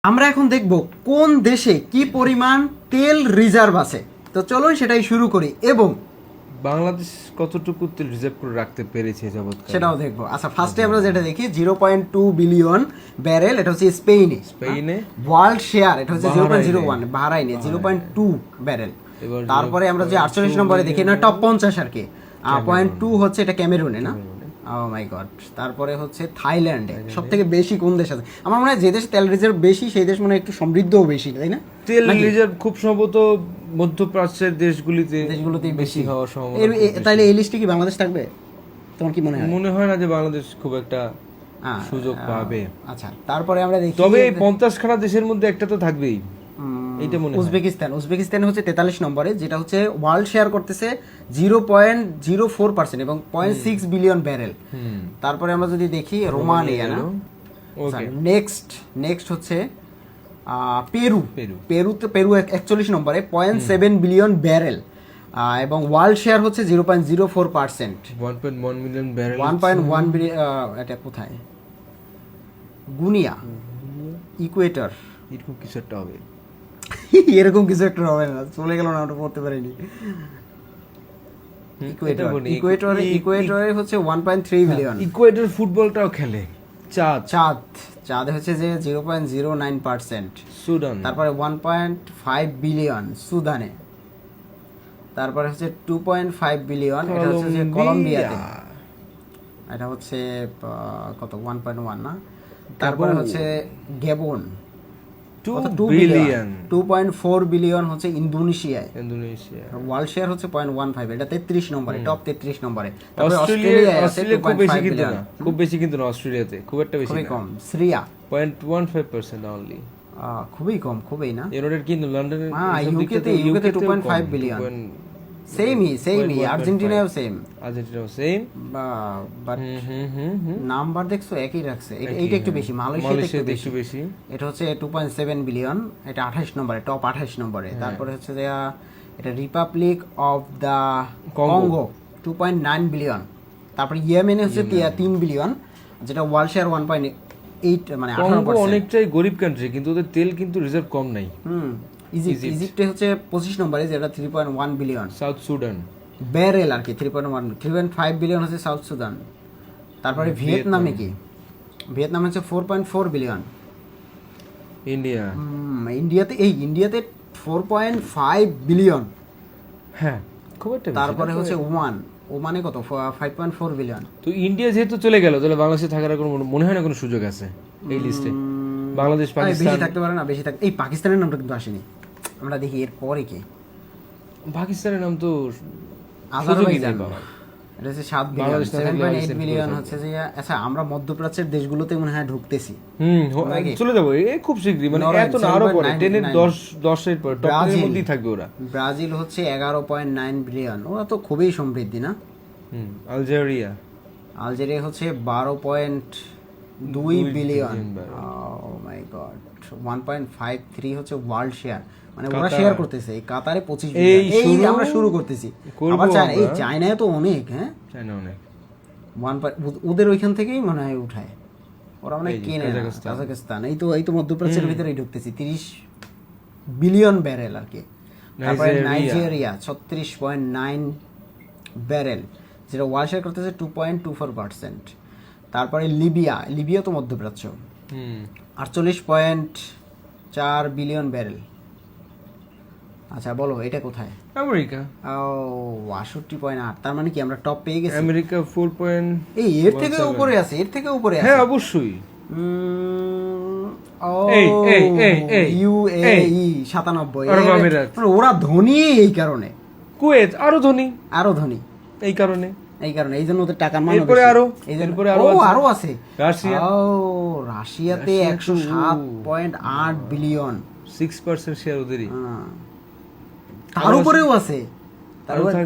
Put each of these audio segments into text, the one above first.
আমরা এখন দেখব কোন দেশে কি পরিমাণ তেল রিজার্ভ আছে। তো চলুন সেটাই শুরু করি এবং বাংলাদেশ কতটুকু তেল রিজার্ভ করে রাখতে পেরেছে যাবৎকালে সেটাও দেখবো। আচ্ছা, ফার্স্টে আমরা যেটা দেখি 0.2 বিলিয়ন ব্যারেল, এটা হচ্ছে স্পেনে। ওয়ার্ল্ড শেয়ার এটা হচ্ছে 0.01, বাহরাইনে 0.2 ব্যারেল। তারপরে আমরা যে 48 নম্বরে দেখি না, টপ 50 আর কি, 0.2 হচ্ছে এটা ক্যামেরুনে না। ও মাই গড। তারপরে হচ্ছে থাইল্যান্ডে সব থেকে বেশি কোন দেশ আছে? আমার মনে হয় যে দেশে তেল রিজার্ভ বেশি সেই দেশ মনে হয় একটু সমৃদ্ধও বেশি, তাই না? তেল রিজার্ভ খুব সম্ভবত মধ্যপ্রাচ্যের দেশগুলিতেই বেশি হওয়ার সম্ভাবনা। তাইলে এই লিস্টে কি বাংলাদেশ থাকবে? তোমার কি মনে হয়? মনে হয় না যে বাংলাদেশ খুব একটা সুযোগ পাবে। আচ্ছা, তারপরে আমরা দেখি তবে এই 50 খানা দেশের মধ্যে একটা তো থাকবেই, এইটা মনে হয়। উজবেকিস্তান হচ্ছে 43 নম্বরে, যেটা হচ্ছে ওয়ার্ল্ড শেয়ার করতেছে 0.04% এবং 0.6 বিলিয়ন ব্যারেল। তারপরে আমরা যদি দেখি রোমানিয়া না, নেক্সট হচ্ছে পেরু 41 নম্বরে 0.7 বিলিয়ন ব্যারেল এবং ওয়ার্ল্ড শেয়ার হচ্ছে 0.04%। 1.1 মিলিয়ন ব্যারেল, 1.1 বিলিয়ন। এটা কোথায়? গুনিয়া, ইকুয়েটর, এরকম কিছু একটা হবে। এরকম কিছু একটা হবে না, চলে গেল না, ওটা পড়তে পারিনি। ইকুয়েটরে হচ্ছে 1.3 বিলিয়ন। ইকুয়েটর ফুটবলটাও খেলে। চাঁদ হচ্ছে যে 0.09%। সুদান, তারপরে 1.5 বিলিয়ন সুদানে। তারপরে হচ্ছে 2.5 বিলিয়ন, এটা হচ্ছে যে কলম্বিয়াতে। এটা হচ্ছে কত, 1.1 না। তারপরে হচ্ছে গেবন 2 বিলিয়ন। 2.4 বিলিয়ন হচ্ছে ইন্দোনেশিয়া। ওয়ার্ল্ড শেয়ার হচ্ছে 0.15, এটা 33 নম্বরে, টপ 33 নম্বরে। তারপরে অস্ট্রেলিয়া আছে 2.5 বিলিয়ন, খুব বেশি কিন্তু না অস্ট্রেলিয়াতে, খুব একটা বেশি খুবই কম। সিরিয়া 0.15% অনলি, খুবই কম, খুবই না। ইউনাইটেড কিংডম, লন্ডনের ইউকেতে 2.5 বিলিয়ন। সেমই আর্জেন্টিনাও সেম। বাট নাম্বার দেখছো একই রাখছে, এইটা একটু বেশি। মালয়েশিয়াতে একটু বেশি, এটা হচ্ছে 2.7 বিলিয়ন, এটা 28 নম্বরে, টপ 28 নম্বরে। তারপরে হচ্ছে যে এটা republic of the Congo 2.9 billion. তারপরে ইয়েমেনে হচ্ছে 3 বিলিয়ন, যেটা ওয়ার্ল্ড শেয়ার 1.8, মানে 18%। অনেকটাই গরিব কান্ট্রি, কিন্তু ওদের তেল কিন্তু রিজার্ভ কম নাই। ইজিপ্টে হচ্ছে 25 নম্বরে, যেটা 3.1 বিলিয়ন। সাউথ সুদান ব্যারেল আর কি 3.5 বিলিয়ন হচ্ছে সাউথ সুদান। তারপরে ভিয়েতনামে কি? ভিয়েতনাম হচ্ছে 4.4 বিলিয়ন। ইন্ডিয়াতে 4.5 বিলিয়ন। হ্যাঁ, খুব একটা। তারপরে হচ্ছে ওমানে কত, 5.4 বিলিয়ন। তো ইন্ডিয়া যেহেতু চলে গেল, তাহলে বাংলাদেশে থাকার কোনো মনে হয় না কোনো সুযোগ আছে এই লিস্টে। বাংলাদেশ, পাকিস্তান বেশি থাকতে পারে না, বেশি থাকতে। এই পাকিস্তানের নামটা কিন্তু আসেনি, আমরা দেখি এর পরে কি। পাকিস্তানের নাম তো আজারবাইজান, এটা হচ্ছে 7 বিলিয়ন, 7.8 বিলিয়ন হচ্ছে যে। আচ্ছা, আমরা মধ্যপ্রাচ্যের দেশগুলোতে মনে হয় ঢুকতেছি। চলে যাবো খুব শীঘ্রই, মানে এত না, আরো পরে 10 এর 10 এর পর টপ 10 এর মধ্যেই থাকবে ওরা। ব্রাজিল হচ্ছে 11.9 বিলিয়ন, ওরা তো খুবই সমৃদ্ধি না। আলজেরিয়া হচ্ছে 12.2 বিলিয়ন। ও মাই গড। 1.53 হচ্ছে ওয়ার্ল্ড শেয়ার, মানে ওরা শেয়ার করতেছে। এই কাতারে 25 বিলিয়ন। এই আমরা শুরু করতেছি। আবার চায়নায় তো অনেক, হ্যাঁ চায়না অনেক। ওদের ওইখান থেকেই মনে হয় উঠায়, ওরা অনেক কেনে। কাজাখস্তান, এই তো মধ্যপ্রাচ্যের ভিতরেই ঢুকতেছি, 30 বিলিয়ন ব্যারেল আর কি। তারপরে নাইজেরিয়া 36.9 ব্যারেল, যেটা ওয়ার্ল্ড শেয়ার করতেছে 2.24%। তারপরে লিবিয়া তো মধ্যপ্রাচ্য, 48.4 বিলিয়ন ব্যারেল। আচ্ছা বলো, এটা কোথায়? আমেরিকা। 68.8। তার মানে কি আমরা টপ পেয়ে গেছি? আমেরিকা 4. এর থেকে উপরে আছে, হ্যাঁ অবশ্যই। ইউএই 97। ওরা ধনী এই কারণে। কুয়েত আরো ধনী এই কারণে এই জন্য ওদের টাকার মান আরো আছে। রাশিয়াতে 107.8 বিলিয়ন, 6% শেয়ার ওদেরই। তার উপরেও আছে।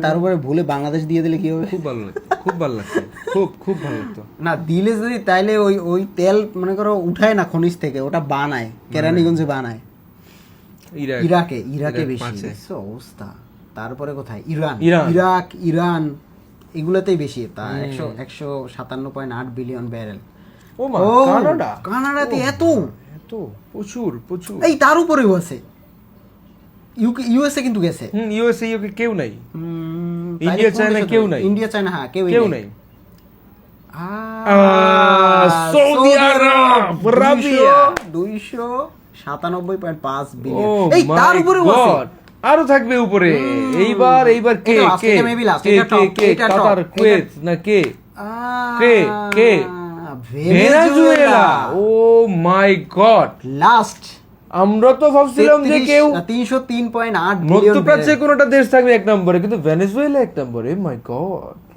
তার উপরে ভুলে বাংলাদেশ দিয়ে দিলে কি হবে? খুব ভালো লাগতো, খুব ভালো লাগতো না দিলে যদি, তাইলে ওই তেল মনে করো উঠায় না খনিজ থেকে, ওটা বানায় কেরানীগঞ্জে বানায়। ইরাকে বেশি অবস্থা। তারপরে কোথায়? ইরান এগুলোতেই বেশি, তা 157.8 বিলিয়ন ব্যারেল। কানাডাতে এত কত প্রচুর প্রচুর। এই তার উপরেও আছে, ইউএসএ কিন্তু গেছে। ইউএসএ ইউকে কেউ নাই, তাইলে ইন্ডিয়া কোন চায়না দেশে কেউ ধরে? নাই, ইন্ডিয়া চায়না হ্যাঁ কেউ নাই। সৌদি আরব, রাবিয়া 297.5 ও বিলিয়ন। এই তার মাই উপরেও আছে। গড, আরো থাকবে উপরে। এইবার কে এটা last, কে এটা maybe last, কে এটা top, কে এটা top, কাতার, এটা- কুয়েত না কে কে কে ভেনেজুয়েলা ও মাই গড। লাস্ট আমরা তো ভাবছিলাম যে কেউ 303.8 বিলিয়ন। মধ্যপ্রাচ্যে কোনোটা দেশ থাকবে এক নম্বরে, কিন্তু ভেনেজুয়েলা এক নম্বরে। মাই গড।